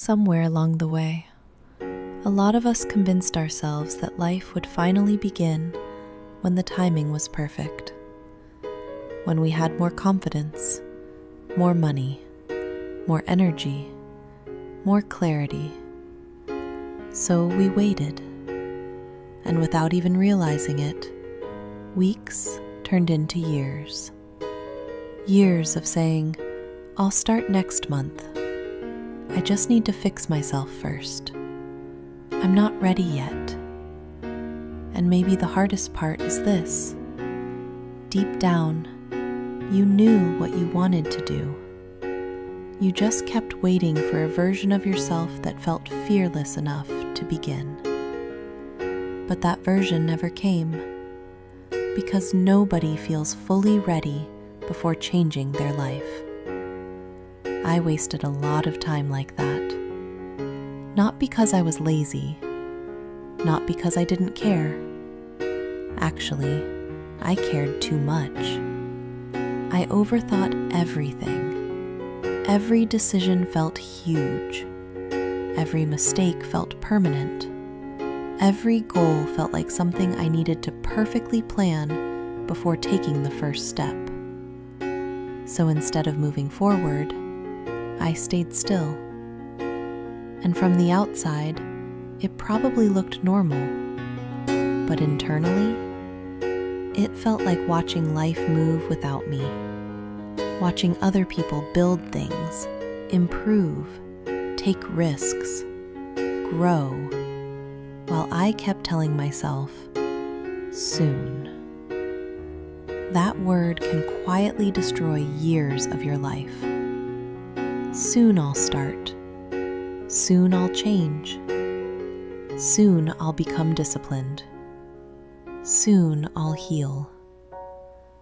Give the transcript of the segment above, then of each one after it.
Somewhere along the way, a lot of us convinced ourselves that life would finally begin when the timing was perfect, when we had more confidence, more money, more energy, more clarity. So we waited, and without even realizing it, weeks turned into years. Years of saying, "I'll start next month. I just need to fix myself first. I'm not ready yet." And maybe the hardest part is this. Deep down, you knew what you wanted to do. You just kept waiting for a version of yourself that felt fearless enough to begin. But that version never came, because nobody feels fully ready before changing their life. I wasted a lot of time like that. Not because I was lazy, not because I didn't care. Actually, I cared too much. I overthought everything. Every decision felt huge. Every mistake felt permanent. Every goal felt like something I needed to perfectly plan before taking the first step. So instead of moving forward, I stayed still. And from the outside, it probably looked normal. But internally, it felt like watching life move without me. Watching other people build things, improve, take risks, grow, while I kept telling myself, soon. That word can quietly destroy years of your life. Soon I'll start. Soon I'll change. Soon I'll become disciplined. Soon I'll heal.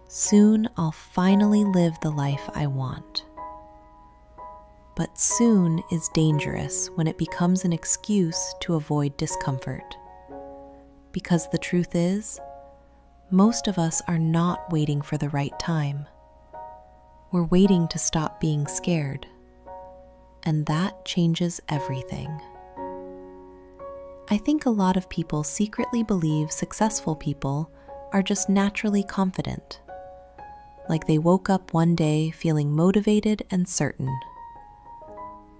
Soon I'll finally live the life I want. But soon is dangerous when it becomes an excuse to avoid discomfort. Because the truth is, most of us are not waiting for the right time. We're waiting to stop being scared. And that changes everything. I think a lot of people secretly believe successful people are just naturally confident, like they woke up one day feeling motivated and certain.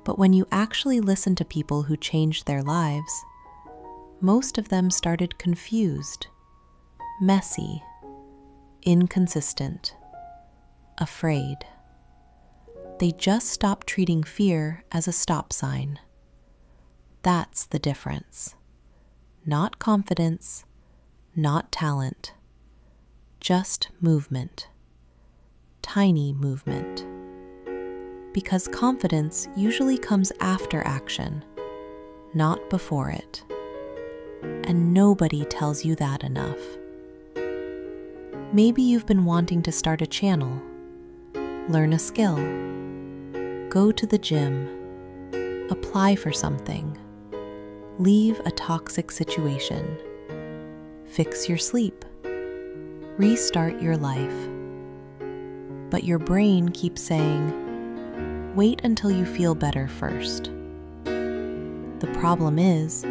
But when you actually listen to people who changed their lives, most of them started confused, messy, inconsistent, afraid. They just stopped treating fear as a stop sign. That's the difference. Not confidence, not talent, just movement. Tiny movement. Because confidence usually comes after action, not before it. And nobody tells you that enough. Maybe you've been wanting to start a channel, learn a skill, go to the gym, apply for something, leave a toxic situation, fix your sleep, restart your life. But your brain keeps saying, wait until you feel better first. The problem is,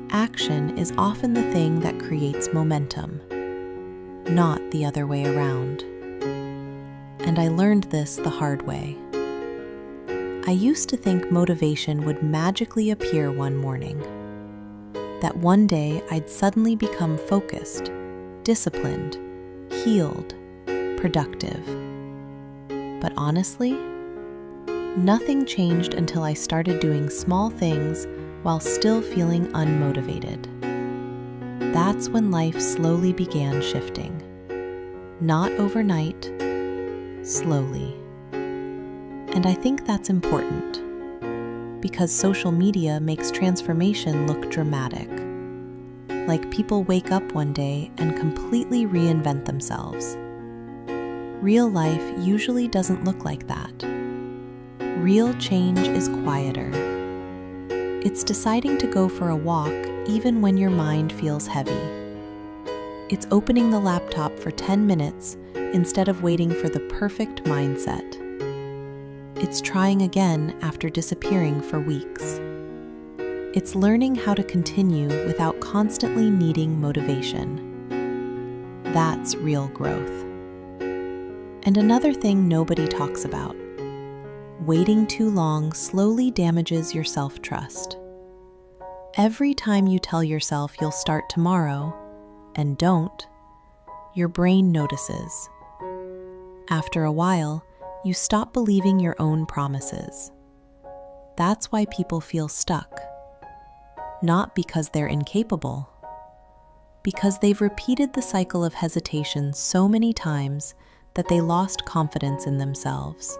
action is often the thing that creates momentum, not the other way around. And I learned this the hard way. I used to think motivation would magically appear one morning. That one day I'd suddenly become focused, disciplined, healed, productive. But honestly, nothing changed until I started doing small things while still feeling unmotivated. That's when life slowly began shifting. Not overnight, slowly. And I think that's important, because social media makes transformation look dramatic. Like people wake up one day and completely reinvent themselves. Real life usually doesn't look like that. Real change is quieter. It's deciding to go for a walk even when your mind feels heavy. It's opening the laptop for 10 minutes instead of waiting for the perfect mindset. It's trying again after disappearing for weeks. It's learning how to continue without constantly needing motivation. That's real growth. And another thing nobody talks about: waiting too long slowly damages your self-trust. Every time you tell yourself you'll start tomorrow and don't, your brain notices. After a while, you stop believing your own promises. That's why people feel stuck. Not because they're incapable, because they've repeated the cycle of hesitation so many times that they lost confidence in themselves.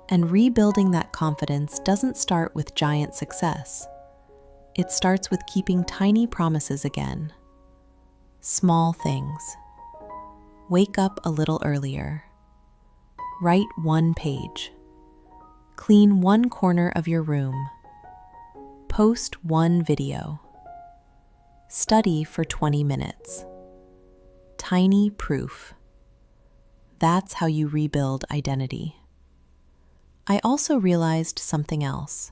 And rebuilding that confidence doesn't start with giant success. It starts with keeping tiny promises again. Small things. Wake up a little earlier. Write one page. Clean one corner of your room. Post one video. Study for 20 minutes. Tiny proof. That's how you rebuild identity. I also realized something else.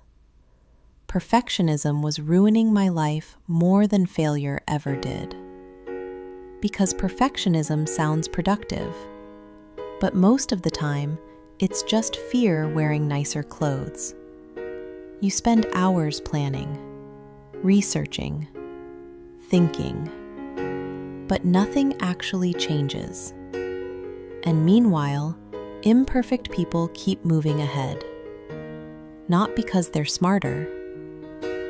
Perfectionism was ruining my life more than failure ever did. Because perfectionism sounds productive, but most of the time, it's just fear wearing nicer clothes. You spend hours planning, researching, thinking, but nothing actually changes. And meanwhile, imperfect people keep moving ahead. Not because they're smarter,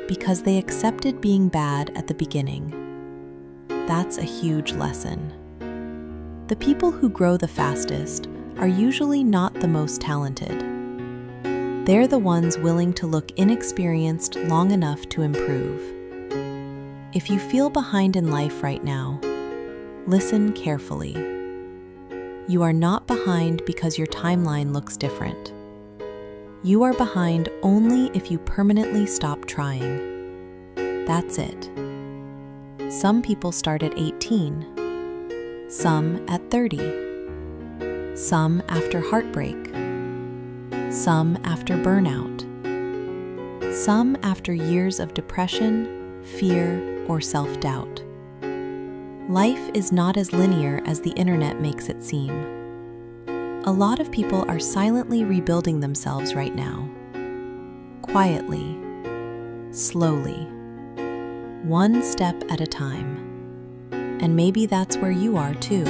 because they accepted being bad at the beginning. That's a huge lesson. The people who grow the fastest are usually not the most talented. They're the ones willing to look inexperienced long enough to improve. If you feel behind in life right now, listen carefully. You are not behind because your timeline looks different. You are behind only if you permanently stop trying. That's it. Some people start at 18, some at 30, some after heartbreak, some after burnout, some after years of depression, fear, or self-doubt. Life is not as linear as the internet makes it seem. A lot of people are silently rebuilding themselves right now. Quietly, slowly, one step at a time. And maybe that's where you are too.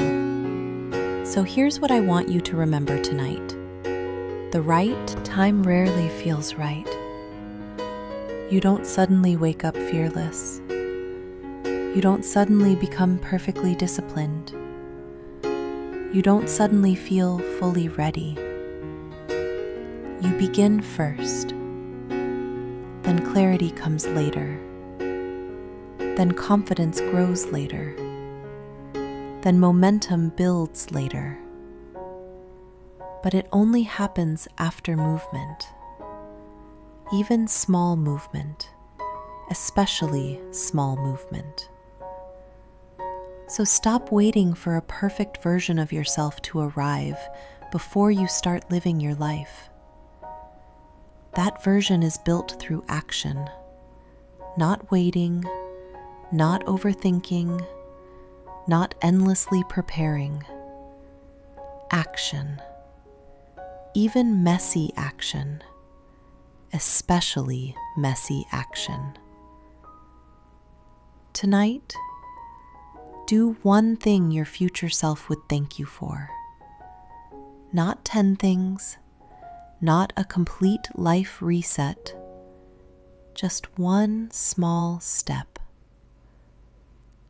So here's what I want you to remember tonight. The right time rarely feels right. You don't suddenly wake up fearless. You don't suddenly become perfectly disciplined. You don't suddenly feel fully ready. You begin first. Then clarity comes later. Then confidence grows later. Then momentum builds later. But it only happens after movement. Even small movement, especially small movement. So stop waiting for a perfect version of yourself to arrive before you start living your life. That version is built through action, not waiting, not overthinking, not endlessly preparing. Action. Even messy action. Especially messy action. Tonight, do one thing your future self would thank you for. Not 10 things, not a complete life reset, just one small step.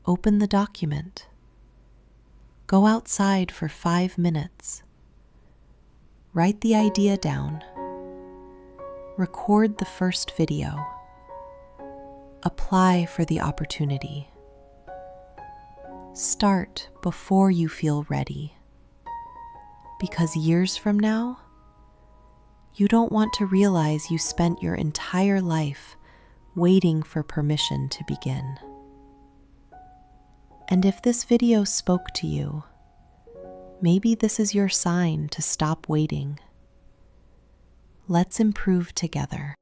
Open the document. Go outside for 5 minutes. Write the idea down. Record the first video. Apply for the opportunity. Start before you feel ready. Because years from now, you don't want to realize you spent your entire life waiting for permission to begin. And if this video spoke to you, maybe this is your sign to stop waiting. Let's improve together.